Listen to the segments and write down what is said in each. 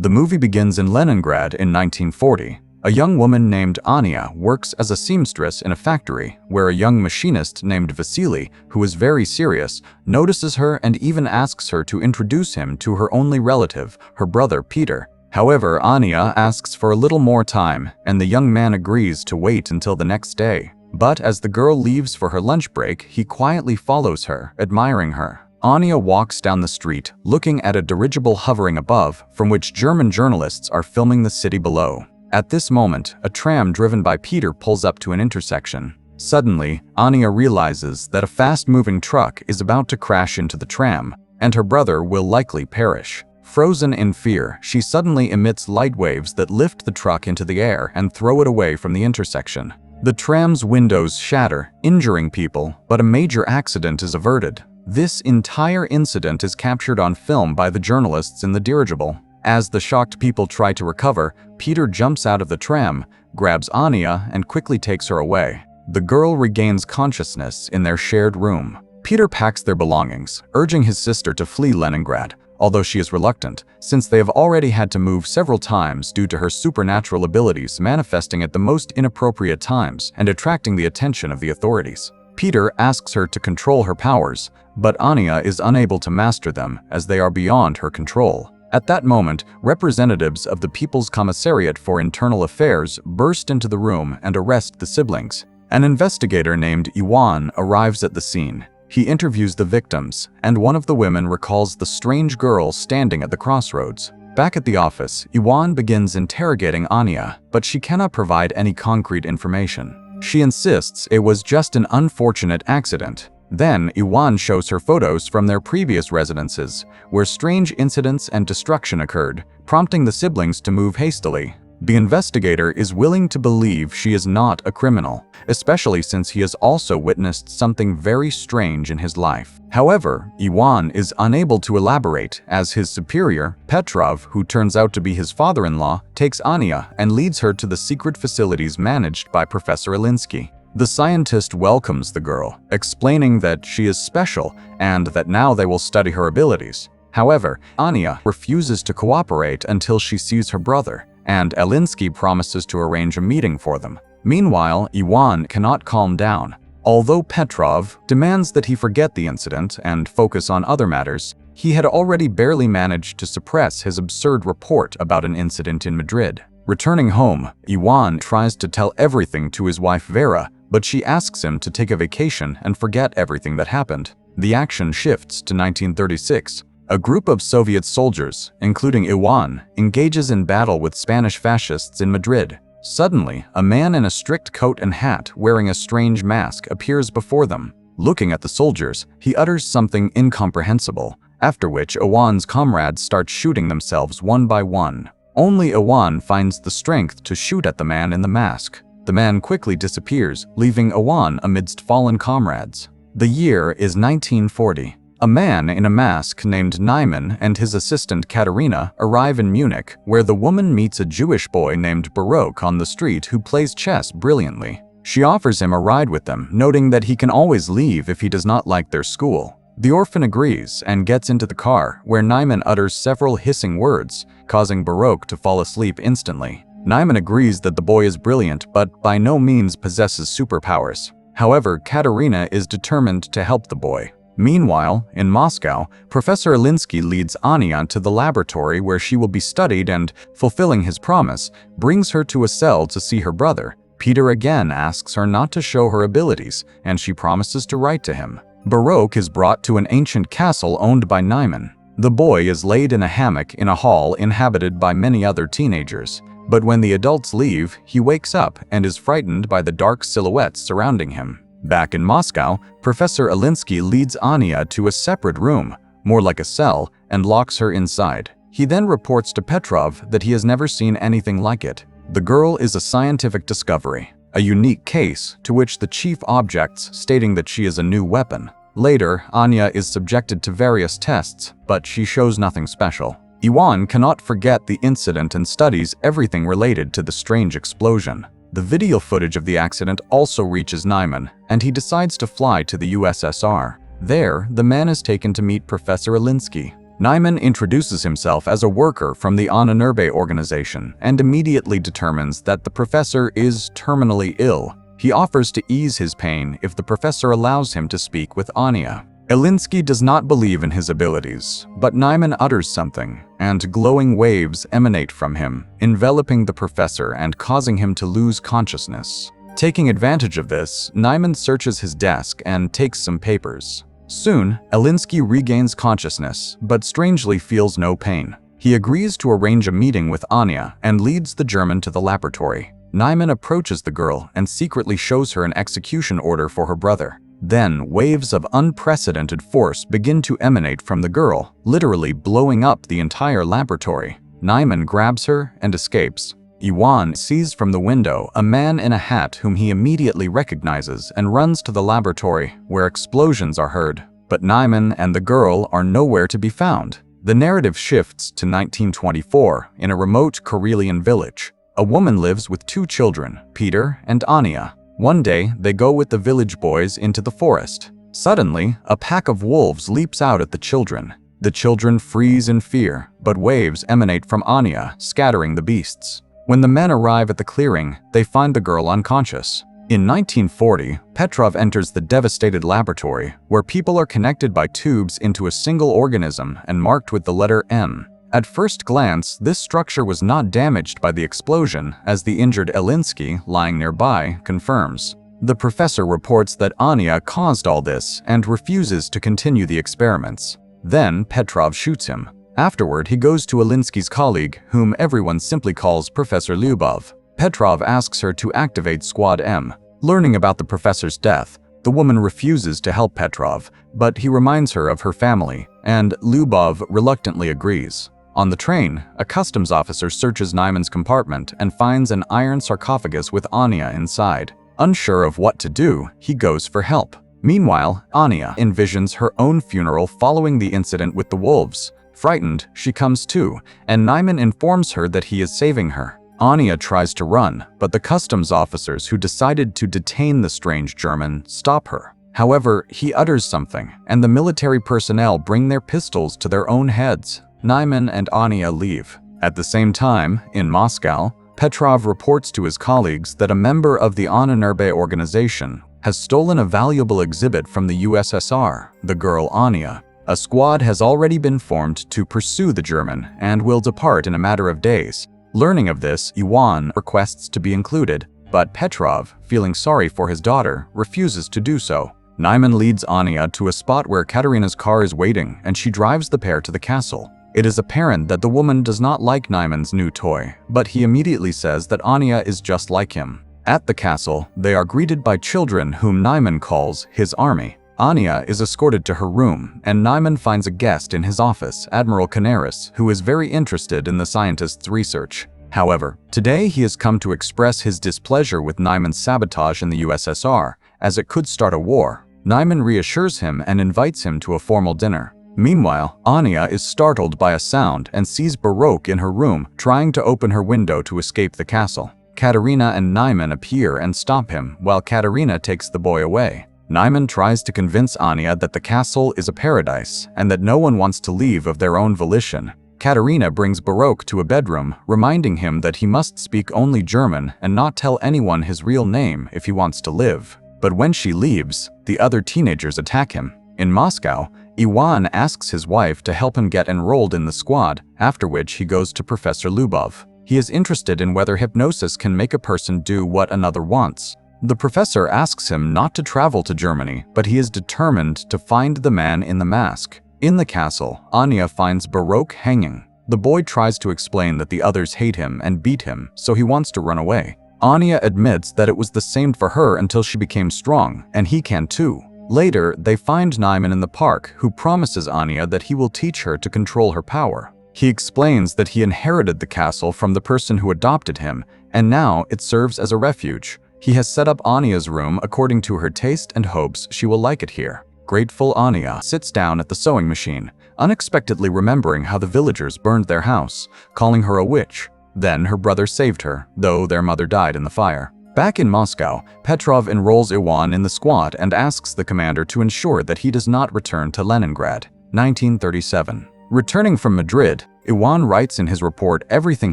The movie begins in Leningrad in 1940. A young woman named Anya works as a seamstress in a factory where a young machinist named Vasily, who is very serious, notices her and even asks her to introduce him to her only relative, her brother Peter. However, Anya asks for a little more time, and the young man agrees to wait until the next day. But as the girl leaves for her lunch break, he quietly follows her, admiring her. Anya walks down the street, looking at a dirigible hovering above, from which German journalists are filming the city below. At this moment, a tram driven by Peter pulls up to an intersection. Suddenly, Anya realizes that a fast-moving truck is about to crash into the tram, and her brother will likely perish. Frozen in fear, she suddenly emits light waves that lift the truck into the air and throw it away from the intersection. The tram's windows shatter, injuring people, but a major accident is averted. This entire incident is captured on film by the journalists in the dirigible. As the shocked people try to recover, Peter jumps out of the tram, grabs Anya, and quickly takes her away. The girl regains consciousness in their shared room. Peter packs their belongings, urging his sister to flee Leningrad, although she is reluctant, since they have already had to move several times due to her supernatural abilities manifesting at the most inappropriate times and attracting the attention of the authorities. Peter asks her to control her powers, but Anya is unable to master them as they are beyond her control. At that moment, representatives of the People's Commissariat for Internal Affairs burst into the room and arrest the siblings. An investigator named Iwan arrives at the scene. He interviews the victims, and one of the women recalls the strange girl standing at the crossroads. Back at the office, Iwan begins interrogating Anya, but she cannot provide any concrete information. She insists it was just an unfortunate accident. Then, Iwan shows her photos from their previous residences, where strange incidents and destruction occurred, prompting the siblings to move hastily. The investigator is willing to believe she is not a criminal, especially since he has also witnessed something very strange in his life. However, Iwan is unable to elaborate as his superior, Petrov, who turns out to be his father-in-law, takes Anya and leads her to the secret facilities managed by Professor Alinsky. The scientist welcomes the girl, explaining that she is special and that now they will study her abilities. However, Anya refuses to cooperate until she sees her brother, and Alinsky promises to arrange a meeting for them. Meanwhile, Iwan cannot calm down. Although Petrov demands that he forget the incident and focus on other matters, he had already barely managed to suppress his absurd report about an incident in Madrid. Returning home, Iwan tries to tell everything to his wife Vera, but she asks him to take a vacation and forget everything that happened. The action shifts to 1936. A group of Soviet soldiers, including Iwan, engages in battle with Spanish fascists in Madrid. Suddenly, a man in a strict coat and hat wearing a strange mask appears before them. Looking at the soldiers, he utters something incomprehensible, after which Iwan's comrades start shooting themselves one by one. Only Iwan finds the strength to shoot at the man in the mask. The man quickly disappears, leaving Iwan amidst fallen comrades. The year is 1940. A man in a mask named Nyman and his assistant Katerina arrive in Munich, where the woman meets a Jewish boy named Baruch on the street who plays chess brilliantly. She offers him a ride with them, noting that he can always leave if he does not like their school. The orphan agrees and gets into the car, where Nyman utters several hissing words, causing Baruch to fall asleep instantly. Nyman agrees that the boy is brilliant but by no means possesses superpowers. However, Katerina is determined to help the boy. Meanwhile, in Moscow, Professor Alinsky leads Anya to the laboratory where she will be studied and, fulfilling his promise, brings her to a cell to see her brother. Peter again asks her not to show her abilities, and she promises to write to him. Baruch is brought to an ancient castle owned by Nyman. The boy is laid in a hammock in a hall inhabited by many other teenagers. But when the adults leave, he wakes up and is frightened by the dark silhouettes surrounding him. Back in Moscow, Professor Alinsky leads Anya to a separate room, more like a cell, and locks her inside. He then reports to Petrov that he has never seen anything like it. The girl is a scientific discovery, a unique case to which the chief objects stating that she is a new weapon. Later, Anya is subjected to various tests, but she shows nothing special. Iwan cannot forget the incident and studies everything related to the strange explosion. The video footage of the accident also reaches Nyman, and he decides to fly to the USSR. There, the man is taken to meet Professor Alinsky. Nyman introduces himself as a worker from the Ahnenerbe organization and immediately determines that the professor is terminally ill. He offers to ease his pain if the professor allows him to speak with Anya. Elinsky does not believe in his abilities, but Nyman utters something, and glowing waves emanate from him, enveloping the professor and causing him to lose consciousness. Taking advantage of this, Nyman searches his desk and takes some papers. Soon, Elinsky regains consciousness, but strangely feels no pain. He agrees to arrange a meeting with Anya and leads the German to the laboratory. Nyman approaches the girl and secretly shows her an execution order for her brother. Then, waves of unprecedented force begin to emanate from the girl, literally blowing up the entire laboratory. Nyman grabs her and escapes. Iwan sees from the window a man in a hat whom he immediately recognizes and runs to the laboratory, where explosions are heard. But Nyman and the girl are nowhere to be found. The narrative shifts to 1924 in a remote Karelian village. A woman lives with 2 children, Peter and Anya. One day, they go with the village boys into the forest. Suddenly, a pack of wolves leaps out at the children. The children freeze in fear, but waves emanate from Anya, scattering the beasts. When the men arrive at the clearing, they find the girl unconscious. In 1940, Petrov enters the devastated laboratory, where people are connected by tubes into a single organism and marked with the letter M. At first glance, this structure was not damaged by the explosion, as the injured Elinsky, lying nearby, confirms. The professor reports that Anya caused all this and refuses to continue the experiments. Then Petrov shoots him. Afterward, he goes to Elinsky's colleague, whom everyone simply calls Professor Lyubov. Petrov asks her to activate Squad M. Learning about the professor's death, the woman refuses to help Petrov, but he reminds her of her family, and Lyubov reluctantly agrees. On the train, a customs officer searches Nyman's compartment and finds an iron sarcophagus with Anya inside. Unsure of what to do, he goes for help. Meanwhile, Anya envisions her own funeral following the incident with the wolves. Frightened, she comes to, and Nyman informs her that he is saving her. Anya tries to run, but the customs officers who decided to detain the strange German stop her. However, he utters something, and the military personnel bring their pistols to their own heads. Nyman and Anya leave. At the same time, in Moscow, Petrov reports to his colleagues that a member of the Ahnenerbe organization has stolen a valuable exhibit from the USSR, the girl Anya. A squad has already been formed to pursue the German and will depart in a matter of days. Learning of this, Iwan requests to be included, but Petrov, feeling sorry for his daughter, refuses to do so. Nyman leads Anya to a spot where Katerina's car is waiting, and she drives the pair to the castle. It is apparent that the woman does not like Nyman's new toy, but he immediately says that Anya is just like him. At the castle, they are greeted by children whom Nyman calls his army. Anya is escorted to her room, and Nyman finds a guest in his office, Admiral Canaris, who is very interested in the scientist's research. However, today he has come to express his displeasure with Nyman's sabotage in the USSR, as it could start a war. Nyman reassures him and invites him to a formal dinner. Meanwhile, Anya is startled by a sound and sees Baroque in her room, trying to open her window to escape the castle. Katerina and Nyman appear and stop him, while Katerina takes the boy away. Nyman tries to convince Anya that the castle is a paradise and that no one wants to leave of their own volition. Katerina brings Baroque to a bedroom, reminding him that he must speak only German and not tell anyone his real name if he wants to live. But when she leaves, the other teenagers attack him. In Moscow, Iwan asks his wife to help him get enrolled in the squad, after which he goes to Professor Lyubov. He is interested in whether hypnosis can make a person do what another wants. The professor asks him not to travel to Germany, but he is determined to find the man in the mask. In the castle, Anya finds Baroque hanging. The boy tries to explain that the others hate him and beat him, so he wants to run away. Anya admits that it was the same for her until she became strong, and he can too. Later, they find Nyman in the park, who promises Anya that he will teach her to control her power. He explains that he inherited the castle from the person who adopted him, and now it serves as a refuge. He has set up Anya's room according to her taste and hopes she will like it here. Grateful Anya sits down at the sewing machine, unexpectedly remembering how the villagers burned their house, calling her a witch. Then her brother saved her, though their mother died in the fire. Back in Moscow, Petrov enrolls Iwan in the squad and asks the commander to ensure that he does not return to Leningrad. 1937. Returning from Madrid, Iwan writes in his report everything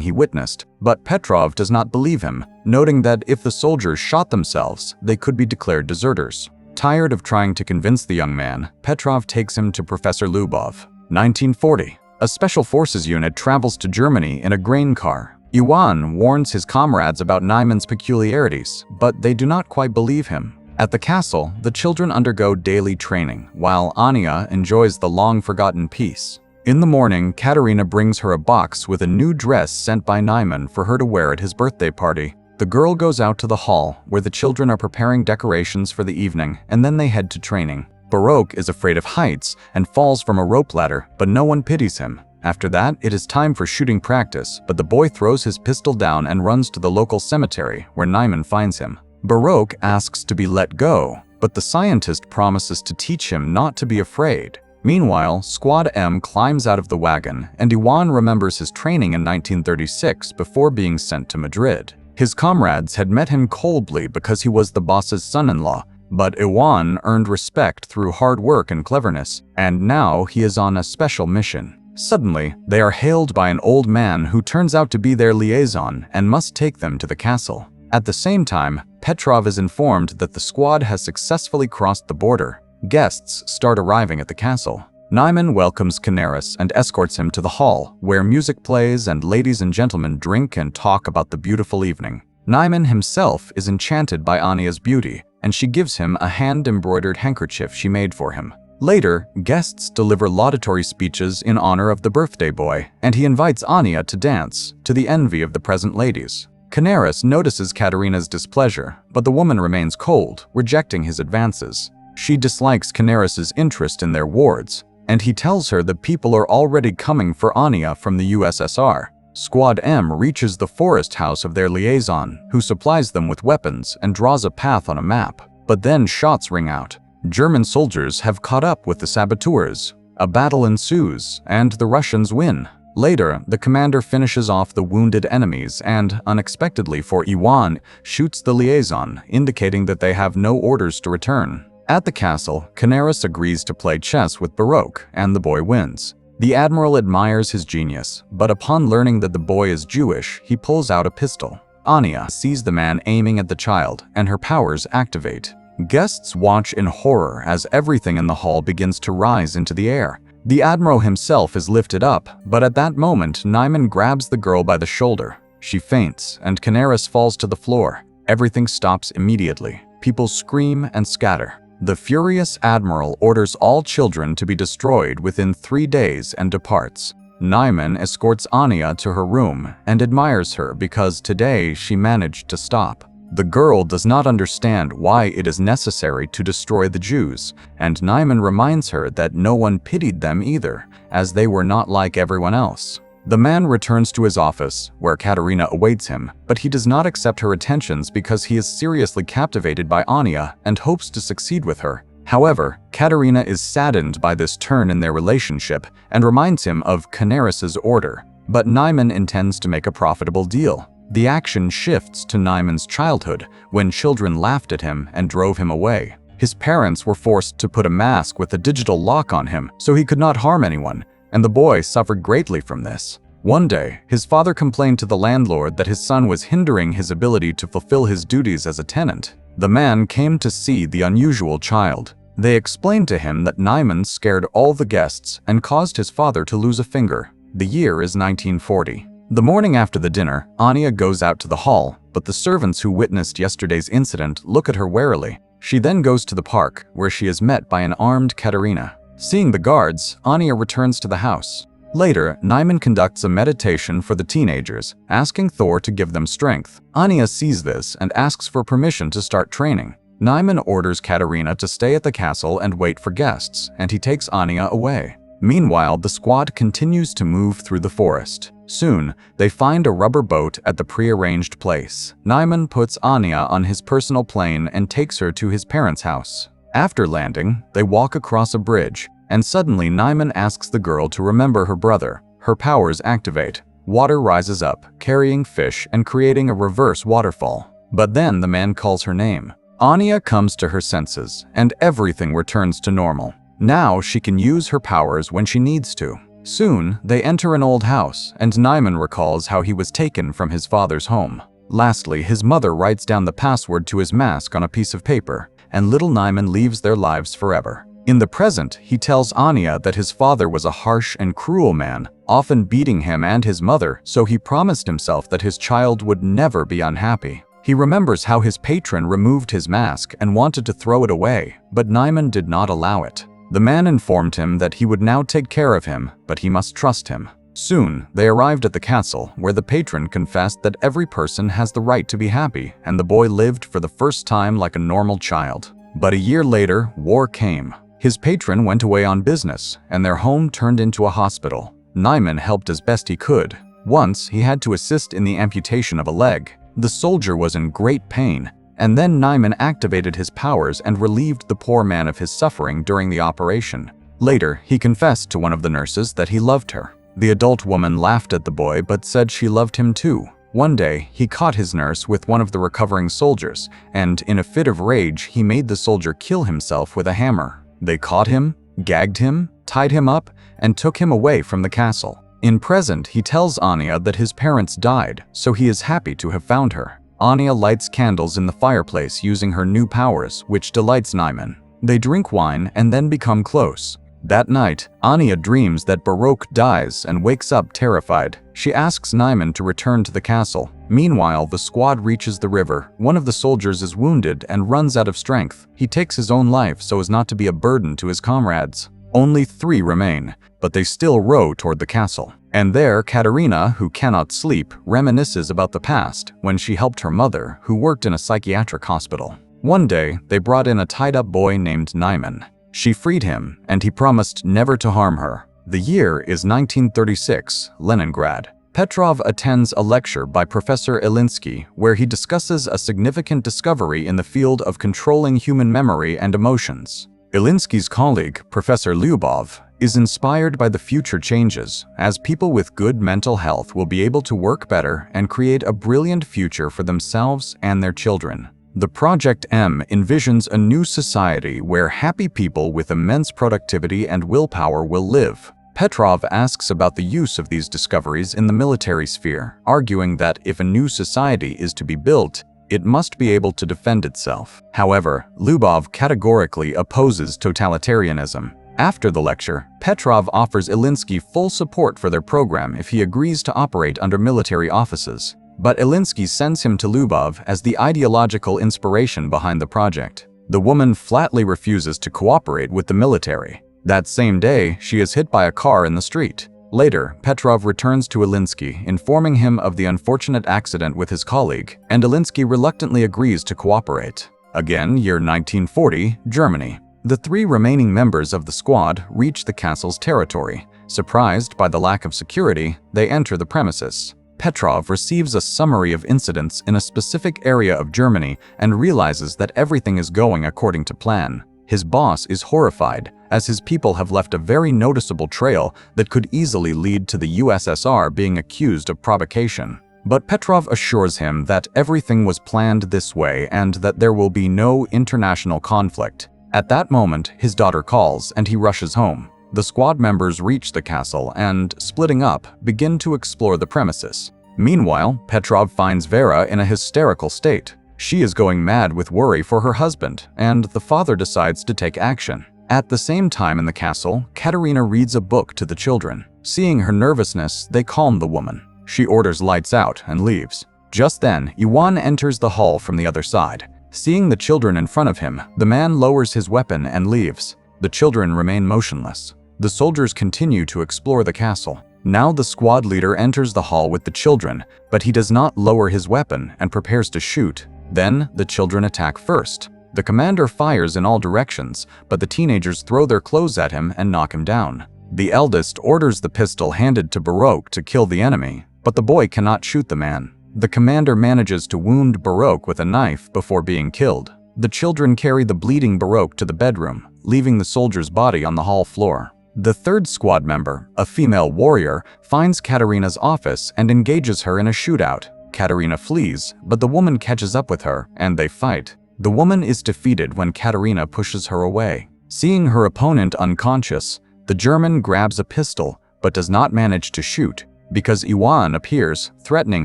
he witnessed, but Petrov does not believe him, noting that if the soldiers shot themselves, they could be declared deserters. Tired of trying to convince the young man, Petrov takes him to Professor Lubov. 1940. A special forces unit travels to Germany in a grain car. Iwan warns his comrades about Naiman's peculiarities, but they do not quite believe him. At the castle, the children undergo daily training, while Anya enjoys the long-forgotten peace. In the morning, Katerina brings her a box with a new dress sent by Naiman for her to wear at his birthday party. The girl goes out to the hall, where the children are preparing decorations for the evening, and then they head to training. Baroque is afraid of heights and falls from a rope ladder, but no one pities him. After that, it is time for shooting practice, but the boy throws his pistol down and runs to the local cemetery, where Naiman finds him. Baroque asks to be let go, but the scientist promises to teach him not to be afraid. Meanwhile, Squad M climbs out of the wagon, and Iwan remembers his training in 1936 before being sent to Madrid. His comrades had met him coldly because he was the boss's son-in-law, but Iwan earned respect through hard work and cleverness, and now he is on a special mission. Suddenly, they are hailed by an old man who turns out to be their liaison and must take them to the castle. At the same time, Petrov is informed that the squad has successfully crossed the border. Guests start arriving at the castle. Naiman welcomes Canaris and escorts him to the hall, where music plays and ladies and gentlemen drink and talk about the beautiful evening. Naiman himself is enchanted by Anya's beauty, and she gives him a hand-embroidered handkerchief she made for him. Later, guests deliver laudatory speeches in honor of the birthday boy, and he invites Anya to dance, to the envy of the present ladies. Canaris notices Katerina's displeasure, but the woman remains cold, rejecting his advances. She dislikes Canaris's interest in their wards, and he tells her that people are already coming for Anya from the USSR. Squad M reaches the forest house of their liaison, who supplies them with weapons and draws a path on a map. But then shots ring out. German soldiers have caught up with the saboteurs. A battle ensues, and the Russians win. Later, the commander finishes off the wounded enemies and, unexpectedly for Iwan, shoots the liaison, indicating that they have no orders to return. At the castle, Canaris agrees to play chess with Baroque, and the boy wins. The admiral admires his genius, but upon learning that the boy is Jewish, he pulls out a pistol. Anya sees the man aiming at the child, and her powers activate. Guests watch in horror as everything in the hall begins to rise into the air. The admiral himself is lifted up, but at that moment, Naiman grabs the girl by the shoulder. She faints, and Canaris falls to the floor. Everything stops immediately. People scream and scatter. The furious admiral orders all children to be destroyed within 3 days and departs. Naiman escorts Anya to her room and admires her because today she managed to stop. The girl does not understand why it is necessary to destroy the Jews, and Naiman reminds her that no one pitied them either, as they were not like everyone else. The man returns to his office, where Katerina awaits him, but he does not accept her attentions because he is seriously captivated by Anya and hopes to succeed with her. However, Katerina is saddened by this turn in their relationship and reminds him of Canaris's order, but Naiman intends to make a profitable deal. The action shifts to Naiman's childhood, when children laughed at him and drove him away. His parents were forced to put a mask with a digital lock on him so he could not harm anyone, and the boy suffered greatly from this. One day, his father complained to the landlord that his son was hindering his ability to fulfill his duties as a tenant. The man came to see the unusual child. They explained to him that Naiman scared all the guests and caused his father to lose a finger. The year is 1940. The morning after the dinner, Anya goes out to the hall, but the servants who witnessed yesterday's incident look at her warily. She then goes to the park, where she is met by an armed Katerina. Seeing the guards, Anya returns to the house. Later, Naiman conducts a meditation for the teenagers, asking Thor to give them strength. Anya sees this and asks for permission to start training. Naiman orders Katerina to stay at the castle and wait for guests, and he takes Anya away. Meanwhile, the squad continues to move through the forest. Soon, they find a rubber boat at the prearranged place. Naiman puts Anya on his personal plane and takes her to his parents' house. After landing, they walk across a bridge, and suddenly Naiman asks the girl to remember her brother. Her powers activate. Water rises up, carrying fish and creating a reverse waterfall. But then the man calls her name. Anya comes to her senses, and everything returns to normal. Now she can use her powers when she needs to. Soon, they enter an old house, and Nyman recalls how he was taken from his father's home. Lastly, his mother writes down the password to his mask on a piece of paper, and little Nyman leaves their lives forever. In the present, he tells Anya that his father was a harsh and cruel man, often beating him and his mother, so he promised himself that his child would never be unhappy. He remembers how his patron removed his mask and wanted to throw it away, but Nyman did not allow it. The man informed him that he would now take care of him, but he must trust him. Soon, they arrived at the castle, where the patron confessed that every person has the right to be happy, and the boy lived for the first time like a normal child. But a year later, war came. His patron went away on business, and their home turned into a hospital. Nyman helped as best he could. Once, he had to assist in the amputation of a leg. The soldier was in great pain, and then Nyman activated his powers and relieved the poor man of his suffering during the operation. Later, he confessed to one of the nurses that he loved her. The adult woman laughed at the boy but said she loved him too. One day, he caught his nurse with one of the recovering soldiers, and in a fit of rage, he made the soldier kill himself with a hammer. They caught him, gagged him, tied him up, and took him away from the castle. In present, he tells Anya that his parents died, so he is happy to have found her. Anya lights candles in the fireplace using her new powers, which delights Nyman. They drink wine and then become close. That night, Anya dreams that Baroque dies and wakes up terrified. She asks Nyman to return to the castle. Meanwhile, the squad reaches the river. One of the soldiers is wounded and runs out of strength. He takes his own life so as not to be a burden to his comrades. Only 3 remain, but they still row toward the castle. And there, Katerina, who cannot sleep, reminisces about the past when she helped her mother, who worked in a psychiatric hospital. One day, they brought in a tied-up boy named Nyman. She freed him, and he promised never to harm her. The year is 1936, Leningrad. Petrov attends a lecture by Professor Ilinsky, where he discusses a significant discovery in the field of controlling human memory and emotions. Ilinsky's colleague, Professor Lyubov, is inspired by the future changes, as people with good mental health will be able to work better and create a brilliant future for themselves and their children. The Project M envisions a new society where happy people with immense productivity and willpower will live. Petrov asks about the use of these discoveries in the military sphere, arguing that if a new society is to be built, it must be able to defend itself. However, Lyubov categorically opposes totalitarianism. After the lecture, Petrov offers Ilinsky full support for their program if he agrees to operate under military offices. But Ilinsky sends him to Lyubov as the ideological inspiration behind the project. The woman flatly refuses to cooperate with the military. That same day, she is hit by a car in the street. Later, Petrov returns to Ilinsky, informing him of the unfortunate accident with his colleague, and Ilinsky reluctantly agrees to cooperate. Again, year 1940, Germany. The 3 remaining members of the squad reach the castle's territory. Surprised by the lack of security, they enter the premises. Petrov receives a summary of incidents in a specific area of Germany and realizes that everything is going according to plan. His boss is horrified, as his people have left a very noticeable trail that could easily lead to the USSR being accused of provocation. But Petrov assures him that everything was planned this way and that there will be no international conflict. At that moment, his daughter calls and he rushes home. The squad members reach the castle and, splitting up, begin to explore the premises. Meanwhile, Petrov finds Vera in a hysterical state. She is going mad with worry for her husband, and the father decides to take action. At the same time in the castle, Katerina reads a book to the children. Seeing her nervousness, they calm the woman. She orders lights out and leaves. Just then, Iwan enters the hall from the other side. Seeing the children in front of him, the man lowers his weapon and leaves. The children remain motionless. The soldiers continue to explore the castle. Now the squad leader enters the hall with the children, but he does not lower his weapon and prepares to shoot. Then, the children attack first. The commander fires in all directions, but the teenagers throw their clothes at him and knock him down. The eldest orders the pistol handed to Baroque to kill the enemy, but the boy cannot shoot the man. The commander manages to wound Baroque with a knife before being killed. The children carry the bleeding Baroque to the bedroom, leaving the soldier's body on the hall floor. The 3rd squad member, a female warrior, finds Katerina's office and engages her in a shootout. Katerina flees, but the woman catches up with her, and they fight. The woman is defeated when Katerina pushes her away. Seeing her opponent unconscious, the German grabs a pistol, but does not manage to shoot because Iwan appears, threatening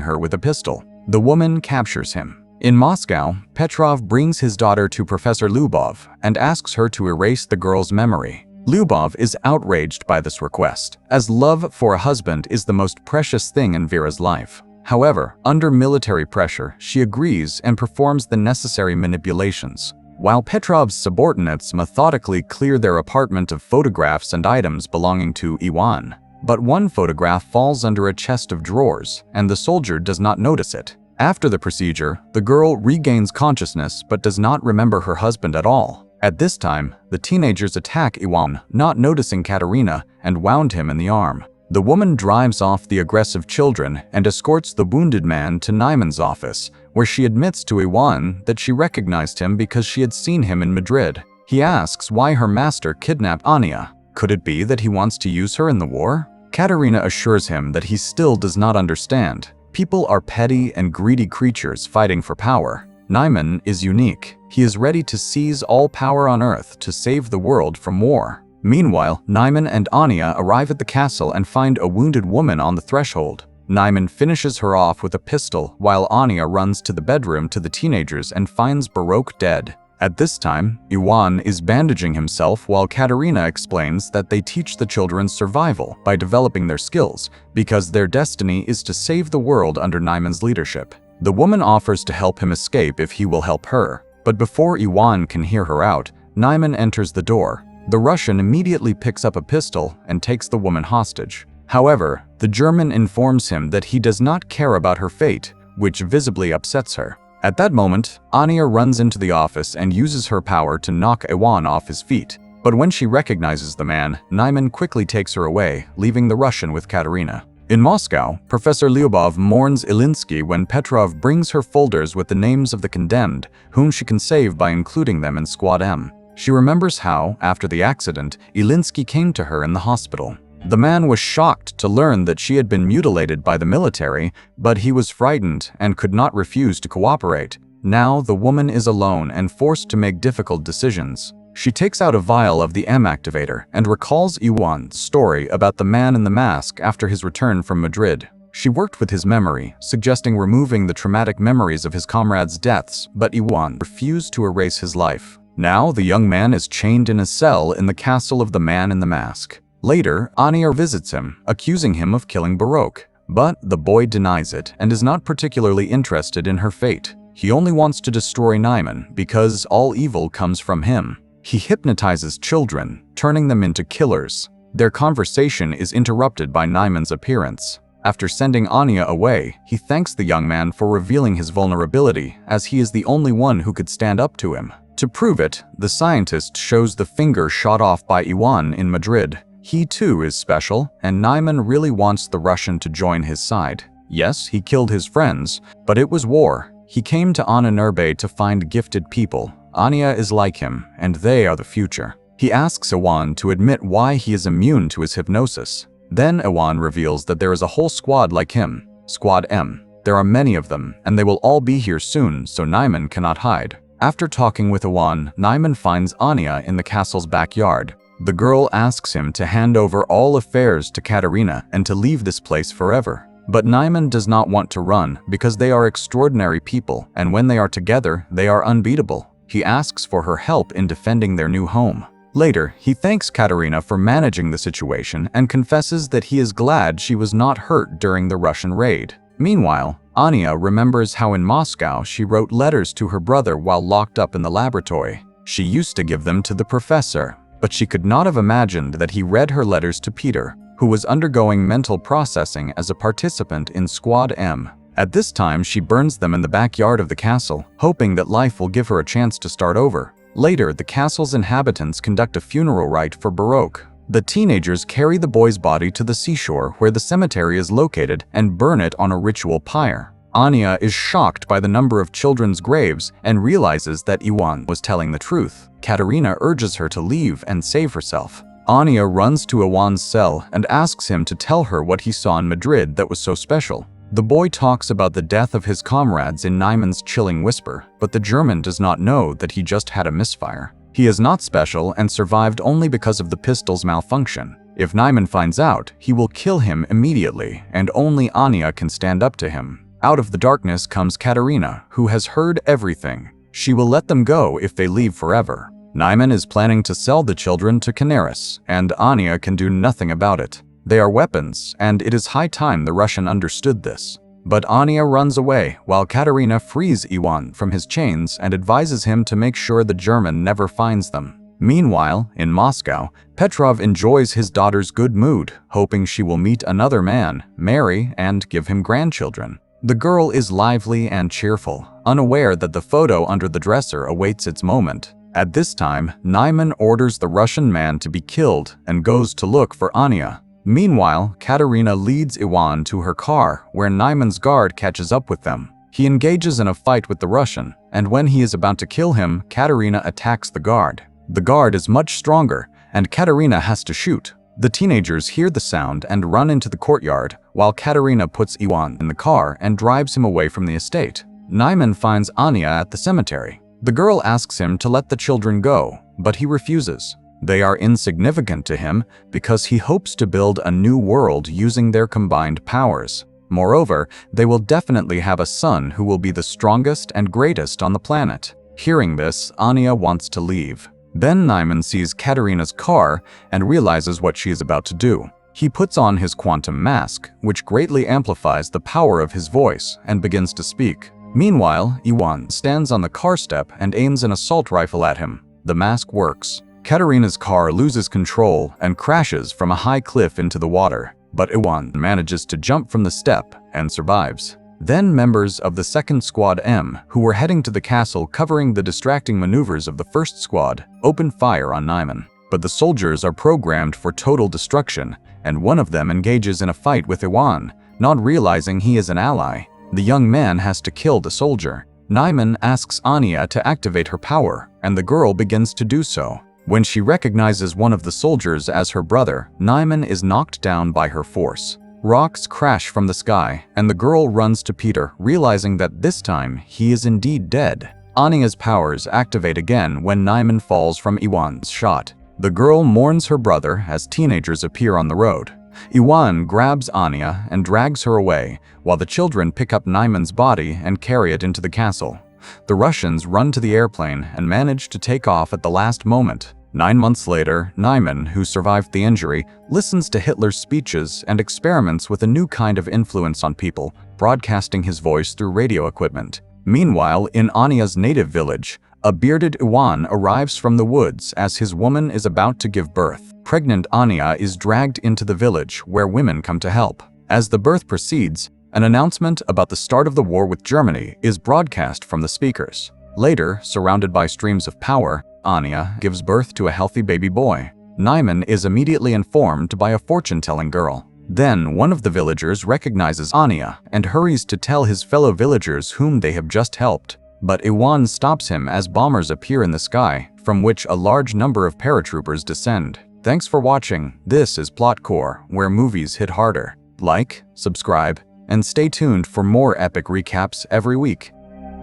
her with a pistol. The woman captures him. In Moscow, Petrov brings his daughter to Professor Lyubov and asks her to erase the girl's memory. Lyubov is outraged by this request, as love for a husband is the most precious thing in Vera's life. However, under military pressure, she agrees and performs the necessary manipulations. While Petrov's subordinates methodically clear their apartment of photographs and items belonging to Iwan, but one photograph falls under a chest of drawers, and the soldier does not notice it. After the procedure, the girl regains consciousness but does not remember her husband at all. At this time, the teenagers attack Iwan, not noticing Katerina, and wound him in the arm. The woman drives off the aggressive children and escorts the wounded man to Naiman's office, where she admits to Iwan that she recognized him because she had seen him in Madrid. He asks why her master kidnapped Anya. Could it be that he wants to use her in the war? Katerina assures him that he still does not understand. People are petty and greedy creatures fighting for power. Naiman is unique. He is ready to seize all power on Earth to save the world from war. Meanwhile, Naiman and Anya arrive at the castle and find a wounded woman on the threshold. Naiman finishes her off with a pistol while Anya runs to the bedroom to the teenagers and finds Baroque dead. At this time, Iwan is bandaging himself while Katerina explains that they teach the children survival by developing their skills because their destiny is to save the world under Naiman's leadership. The woman offers to help him escape if he will help her, but before Iwan can hear her out, Naiman enters the door. The Russian immediately picks up a pistol and takes the woman hostage. However, the German informs him that he does not care about her fate, which visibly upsets her. At that moment, Anya runs into the office and uses her power to knock Iwan off his feet. But when she recognizes the man, Naiman quickly takes her away, leaving the Russian with Katerina. In Moscow, Professor Lyubov mourns Ilinsky when Petrov brings her folders with the names of the condemned, whom she can save by including them in Squad M. She remembers how, after the accident, Ilinsky came to her in the hospital. The man was shocked to learn that she had been mutilated by the military, but he was frightened and could not refuse to cooperate. Now the woman is alone and forced to make difficult decisions. She takes out a vial of the M activator and recalls Iwan's story about the man in the mask after his return from Madrid. She worked with his memory, suggesting removing the traumatic memories of his comrades' deaths, but Iwan refused to erase his life. Now the young man is chained in a cell in the castle of the man in the mask. Later, Anya visits him, accusing him of killing Baroque. But the boy denies it and is not particularly interested in her fate. He only wants to destroy Naiman because all evil comes from him. He hypnotizes children, turning them into killers. Their conversation is interrupted by Naiman's appearance. After sending Anya away, he thanks the young man for revealing his vulnerability, as he is the only one who could stand up to him. To prove it, the scientist shows the finger shot off by Iwan in Madrid. He too is special, and Naiman really wants the Russian to join his side. Yes, he killed his friends, but it was war. He came to Ananurbe to find gifted people. Anya is like him, and they are the future. He asks Iwan to admit why he is immune to his hypnosis. Then Iwan reveals that there is a whole squad like him, Squad M. There are many of them, and they will all be here soon, so Naiman cannot hide. After talking with Iwan, Naiman finds Anya in the castle's backyard. The girl asks him to hand over all affairs to Katerina and to leave this place forever. But Naiman does not want to run because they are extraordinary people, and when they are together, they are unbeatable. He asks for her help in defending their new home. Later, he thanks Katerina for managing the situation and confesses that he is glad she was not hurt during the Russian raid. Meanwhile, Anya remembers how in Moscow she wrote letters to her brother while locked up in the laboratory. She used to give them to the professor, but she could not have imagined that he read her letters to Peter, who was undergoing mental processing as a participant in Squad M. At this time, she burns them in the backyard of the castle, hoping that life will give her a chance to start over. Later, the castle's inhabitants conduct a funeral rite for Baroque. The teenagers carry the boy's body to the seashore where the cemetery is located and burn it on a ritual pyre. Anya is shocked by the number of children's graves and realizes that Iwan was telling the truth. Katerina urges her to leave and save herself. Anya runs to Iwan's cell and asks him to tell her what he saw in Madrid that was so special. The boy talks about the death of his comrades in Naiman's chilling whisper, but the German does not know that he just had a misfire. He is not special and survived only because of the pistol's malfunction. If Nyman finds out, he will kill him immediately, and only Anya can stand up to him. Out of the darkness comes Katerina, who has heard everything. She will let them go if they leave forever. Nyman is planning to sell the children to Canaris, and Anya can do nothing about it. They are weapons, and it is high time the Russian understood this. But Anya runs away, while Katerina frees Iwan from his chains and advises him to make sure the German never finds them. Meanwhile, in Moscow, Petrov enjoys his daughter's good mood, hoping she will meet another man, marry, and give him grandchildren. The girl is lively and cheerful, unaware that the photo under the dresser awaits its moment. At this time, Nyman orders the Russian man to be killed and goes to look for Anya. Meanwhile, Katerina leads Iwan to her car, where Nyman's guard catches up with them. He engages in a fight with the Russian, and when he is about to kill him, Katerina attacks the guard. The guard is much stronger, and Katerina has to shoot. The teenagers hear the sound and run into the courtyard, while Katerina puts Iwan in the car and drives him away from the estate. Nyman finds Anya at the cemetery. The girl asks him to let the children go, but he refuses. They are insignificant to him because he hopes to build a new world using their combined powers. Moreover, they will definitely have a son who will be the strongest and greatest on the planet. Hearing this, Anya wants to leave. Then Nyman sees Katerina's car and realizes what she is about to do. He puts on his quantum mask, which greatly amplifies the power of his voice, and begins to speak. Meanwhile, Iwan stands on the car step and aims an assault rifle at him. The mask works. Katerina's car loses control and crashes from a high cliff into the water, but Iwan manages to jump from the step and survives. Then members of the 2nd Squad M, who were heading to the castle covering the distracting maneuvers of the 1st Squad, open fire on Nyman. But the soldiers are programmed for total destruction, and one of them engages in a fight with Iwan, not realizing he is an ally. The young man has to kill the soldier. Nyman asks Anya to activate her power, and the girl begins to do so. When she recognizes one of the soldiers as her brother, Nyman is knocked down by her force. Rocks crash from the sky, and the girl runs to Peter, realizing that this time he is indeed dead. Anya's powers activate again when Nyman falls from Iwan's shot. The girl mourns her brother as teenagers appear on the road. Iwan grabs Anya and drags her away, while the children pick up Nyman's body and carry it into the castle. The Russians run to the airplane and manage to take off at the last moment. 9 months later, Nyman, who survived the injury, listens to Hitler's speeches and experiments with a new kind of influence on people, broadcasting his voice through radio equipment. Meanwhile, in Anya's native village, a bearded Iwan arrives from the woods as his woman is about to give birth. Pregnant Anya is dragged into the village, where women come to help. As the birth proceeds, an announcement about the start of the war with Germany is broadcast from the speakers. Later, surrounded by streams of power, Anya gives birth to a healthy baby boy. Nyman is immediately informed by a fortune-telling girl. Then one of the villagers recognizes Anya and hurries to tell his fellow villagers whom they have just helped. But Iwan stops him as bombers appear in the sky, from which a large number of paratroopers descend. Thanks for watching. This is Plot Core, where movies hit harder. Like, subscribe, and stay tuned for more epic recaps every week.